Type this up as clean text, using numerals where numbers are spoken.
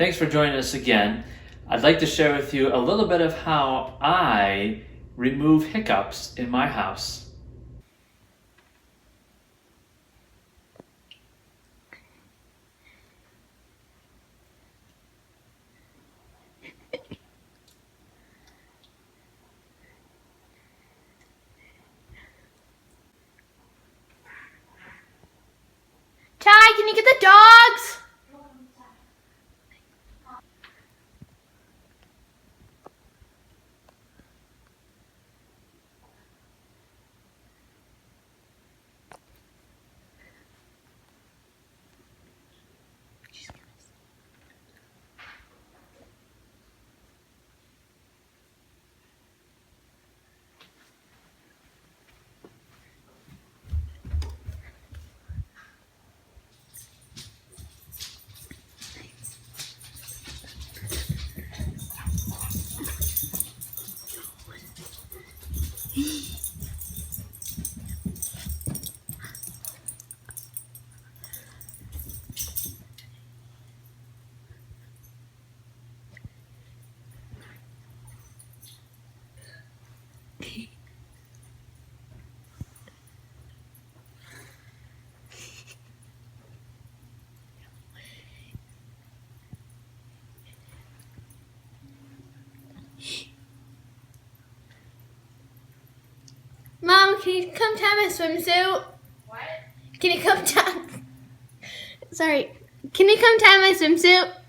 Thanks for joining us again. I'd like to share with you a little bit of how I remove hiccups in my house. Ty, can you get the dogs? Mom, can you come tie my swimsuit? What? Can you come tie? Sorry. Can you come tie my swimsuit?